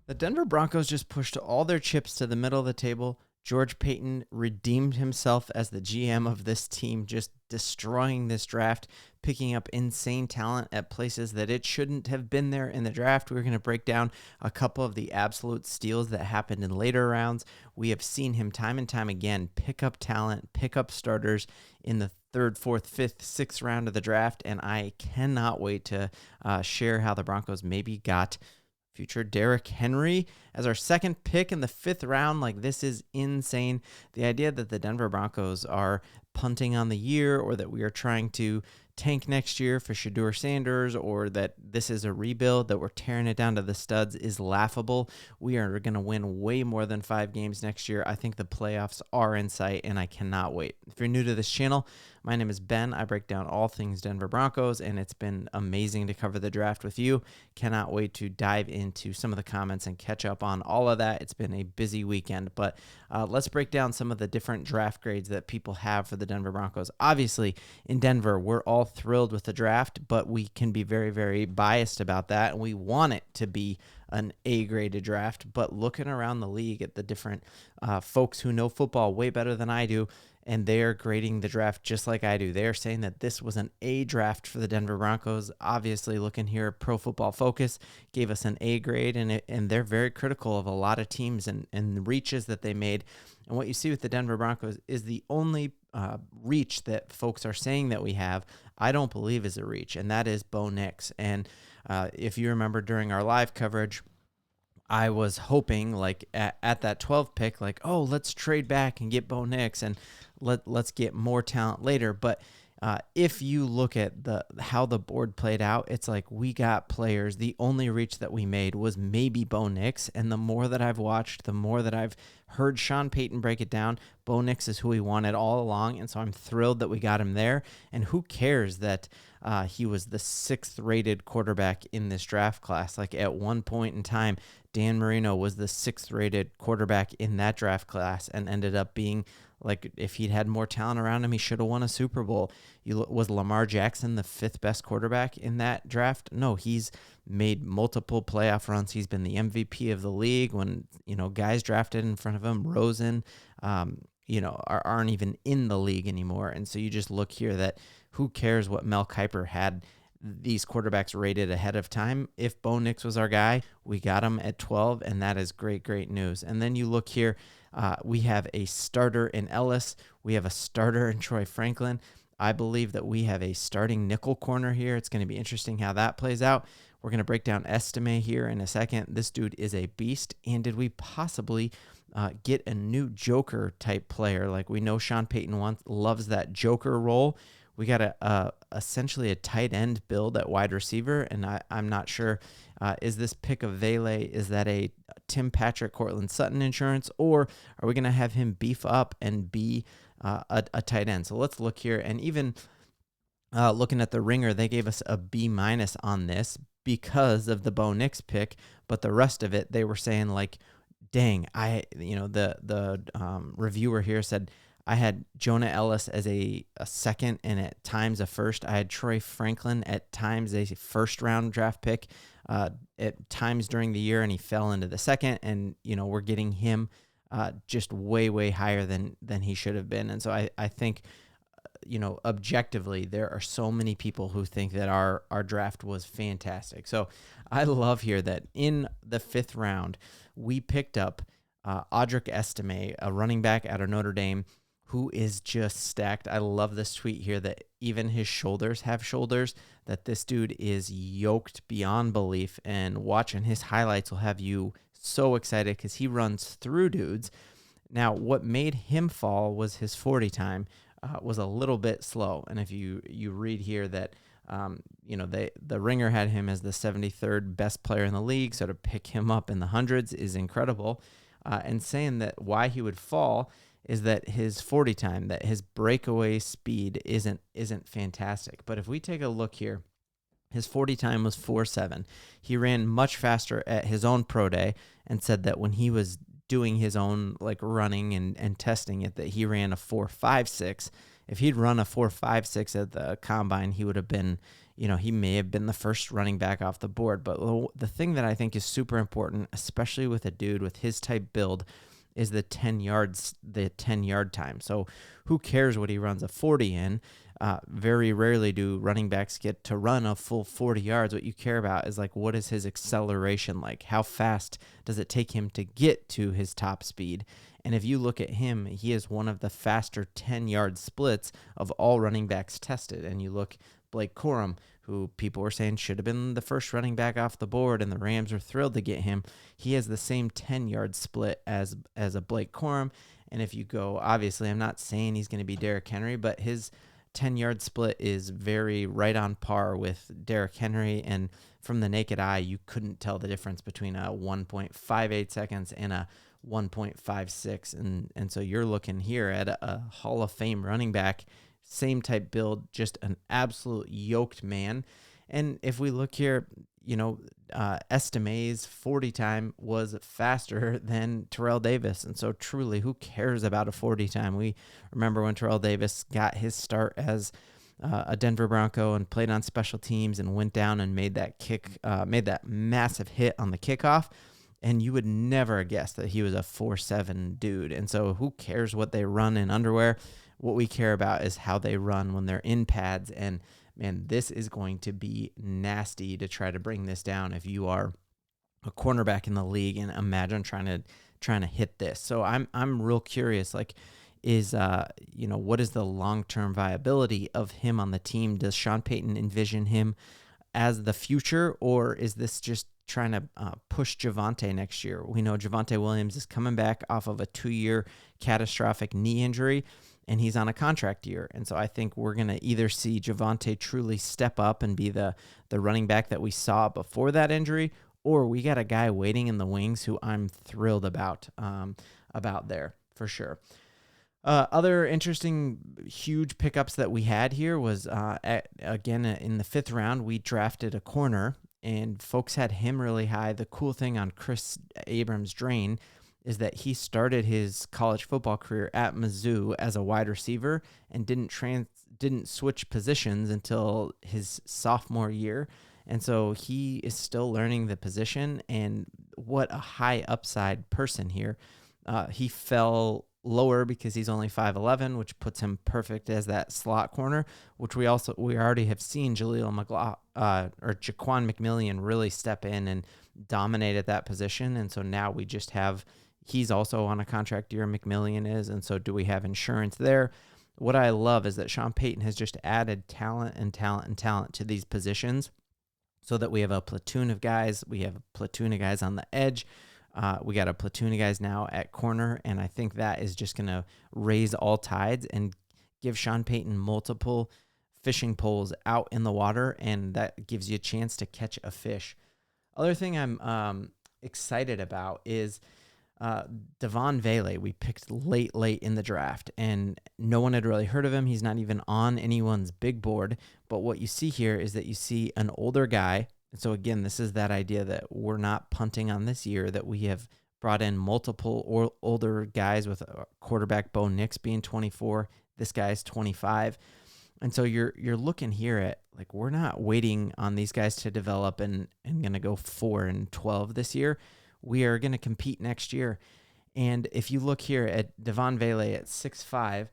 The Denver Broncos just pushed all their chips to the middle of the table. George Paton redeemed himself as the GM of this team, just destroying this draft, picking up insane talent at places that it shouldn't have been there in the draft. We're going to break down a couple of the absolute steals that happened in later rounds. We have seen him time and time again pick up talent, pick up starters in the third, fourth, fifth, sixth round of the draft, and I cannot wait to share how the Broncos maybe got future Derrick Henry as our second pick in the fifth round. Like, this is insane. The idea that the Denver Broncos are punting on the year, or that we are trying to tank next year for Shedeur Sanders, or that this is a rebuild, that we're tearing it down to the studs, is laughable. We are going to win way more than 5 games next year. I think the playoffs are in sight, and I cannot wait. If you're new to this channel, my name is Ben. I break down all things Denver Broncos, and it's been amazing to cover the draft with you. Cannot wait to dive into some of the comments and catch up on all of that. It's been a busy weekend, but let's break down some of the different draft grades that people have for the Denver Broncos. Obviously, in Denver, we're all thrilled with the draft, but we can be very, very biased about that, and we want it to be an A-graded draft. But looking around the league at the different folks who know football way better than I do, and they're grading the draft just like I do. They're saying that this was an A draft for the Denver Broncos. Obviously, looking here, Pro Football Focus gave us an A grade, and they're very critical of a lot of teams and the reaches that they made. And what you see with the Denver Broncos is the only reach that folks are saying that we have, I don't believe is a reach, and that is Bo Nix. And if you remember during our live coverage, I was hoping, like, at that 12 pick, like, oh, let's trade back and get Bo Nix and let's get more talent later. But if you look at how the board played out, it's like we got players. The only reach that we made was maybe Bo Nix. And the more that I've watched, the more that I've heard Sean Payton break it down, Bo Nix is who we wanted all along. And so I'm thrilled that we got him there. And who cares that he was the 6th rated quarterback in this draft class? Like, at one point in time, Dan Marino was the 6th rated quarterback in that draft class and ended up being, like, if he'd had more talent around him, he should have won a Super Bowl. Was Lamar Jackson the 5th best quarterback in that draft? No, he's made multiple playoff runs. He's been the MVP of the league when, guys drafted in front of him, Rosen, aren't even in the league anymore. And so you just look here that who cares what Mel Kiper had these quarterbacks rated ahead of time. If Bo Nix was our guy, we got him at 12, and that is great, great news. And then you look here, we have a starter in Ellis. We have a starter in Troy Franklin. I believe that we have a starting nickel corner here. It's going to be interesting how that plays out. We're going to break down Estimé here in a second. This dude is a beast. And did we possibly get a new Joker type player? Like, we know Sean Payton loves that Joker role. We got essentially a tight end build at wide receiver, and I'm not sure, is this pick of Vele, is that a Tim Patrick, Cortland Sutton insurance, or are we going to have him beef up and be a tight end? So let's look here, and even looking at the Ringer, they gave us a B- on this because of the Bo Nix pick, but the rest of it, they were saying, like, dang, the reviewer here said, I had Jonah Elliss as a second and at times a first. I had Troy Franklin at times a first-round draft pick at times during the year, and he fell into the second. And, we're getting him just way, way higher than he should have been. And so I think, objectively, there are so many people who think that our draft was fantastic. So I love here that in the 5th round, we picked up Audric Estimé, a running back out of Notre Dame, who is just stacked. I love this tweet here that even his shoulders have shoulders, that this dude is yoked beyond belief, and watching his highlights will have you so excited because he runs through dudes. Now, what made him fall was his 40 time was a little bit slow. And if you read here that, the Ringer had him as the 73rd best player in the league, so to pick him up in the hundreds is incredible. And saying that why he would fall is that his 40 time, that his breakaway speed isn't fantastic. But if we take a look here, his 40 time was 4.7. He ran much faster at his own pro day and said that when he was doing his own, like, running and testing it, that he ran a 4.56. If he'd run a 4.56 at the combine, he would have been, he may have been the first running back off the board. But the thing that I think is super important, especially with a dude with his type build, is the 10-yard time. So who cares what he runs a 40 in? Very rarely do running backs get to run a full 40 yards. What you care about is like, what is his acceleration like? How fast does it take him to get to his top speed? And if you look at him, he is one of the faster 10-yard splits of all running backs tested. And you look Blake Corum, who people were saying should have been the first running back off the board, and the Rams are thrilled to get him. He has the same 10-yard split as a Blake Corum. And if you go, obviously, I'm not saying he's going to be Derrick Henry, but his 10-yard split is very right on par with Derrick Henry. And from the naked eye, you couldn't tell the difference between a 1.58 seconds and a 1.56. And so you're looking here at a Hall of Fame running back, same type build, just an absolute yoked man. And if we look here, Estimé's 40 time was faster than Terrell Davis. And so truly, who cares about a 40 time? We remember when Terrell Davis got his start as a Denver Bronco and played on special teams and went down and made that massive hit on the kickoff. And you would never guess that he was a 4.7 dude. And so who cares what they run in underwear? What we care about is how they run when they're in pads. And man, this is going to be nasty to try to bring this down if you are a cornerback in the league, and imagine trying to hit this. So I'm real curious, like, what is the long-term viability of him on the team? Does Sean Payton envision him as the future, or is this just trying to push Javonte next year? We know Javonte Williams is coming back off of a 2-year catastrophic knee injury, and he's on a contract year. And so I think we're going to either see Javonte truly step up and be the running back that we saw before that injury, or we got a guy waiting in the wings who I'm thrilled about there for sure. Other interesting, huge pickups that we had here was, again, in the 5th round, we drafted a corner, and folks had him really high. The cool thing on Kris Abrams-Draine is that he started his college football career at Mizzou as a wide receiver and didn't switch positions until his sophomore year. And so he is still learning the position, and what a high upside person here. He fell lower because he's only 5'11", which puts him perfect as that slot corner, which we already have seen Jaquan McMillian really step in and dominate at that position. And so now we just have, he's also on a contract year, McMillian is, and so do we have insurance there? What I love is that Sean Payton has just added talent to these positions so that we have a platoon of guys. We have a platoon of guys on the edge. We got a platoon of guys now at corner, and I think that is just going to raise all tides and give Sean Payton multiple fishing poles out in the water, and that gives you a chance to catch a fish. Other thing I'm excited about is Devon Vele. We picked late in the draft, and no one had really heard of him. He's not even on anyone's big board, but what you see here is that you see an older guy. And so again, this is that idea that we're not punting on this year, that we have brought in multiple older guys, with quarterback Bo Nix being 24. This guy's 25. And so you're looking here at, like, we're not waiting on these guys to develop and going to go 4-12 this year. We are going to compete next year. And if you look here at Devon Vele at 6'5",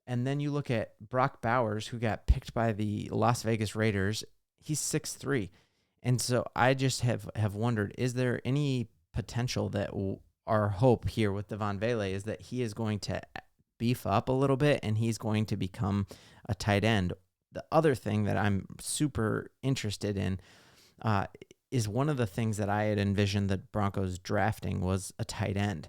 and then you look at Brock Bowers, who got picked by the Las Vegas Raiders, he's 6'3". And so I just have wondered, is there any potential that our hope here with Devon Vele is that he is going to beef up a little bit and he's going to become a tight end? The other thing that I'm super interested in is one of the things that I had envisioned the Broncos drafting was a tight end.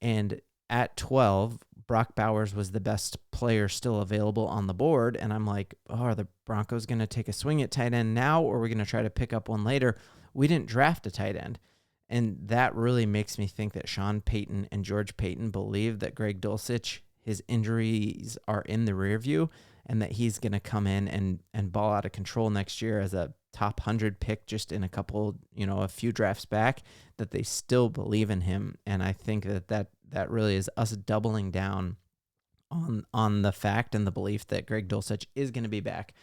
And at 12, Brock Bowers was the best player still available on the board. And I'm like, are the Broncos going to take a swing at tight end now, or are we going to try to pick up one later? We didn't draft a tight end. And that really makes me think that Sean Payton and George Paton believe that Greg Dulcich, his injuries are in the rear view, and that he's going to come in and ball out of control next year as a top 100 pick just in a few drafts back, that they still believe in him. And I think that really is us doubling down on the fact and the belief that Greg Dulcich is going to be back.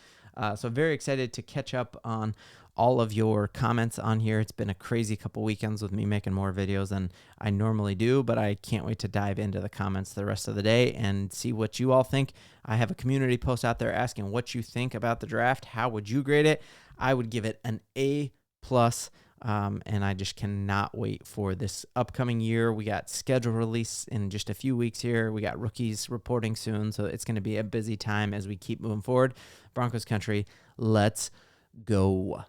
So very excited to catch up on all of your comments on here. It's been a crazy couple weekends with me making more videos than I normally do, but I can't wait to dive into the comments the rest of the day and see what you all think. I have a community post out there asking what you think about the draft. How would you grade it? I would give it an A+. And I just cannot wait for this upcoming year. We got schedule release in just a few weeks here. We got rookies reporting soon, so it's going to be a busy time as we keep moving forward. Broncos country, let's go.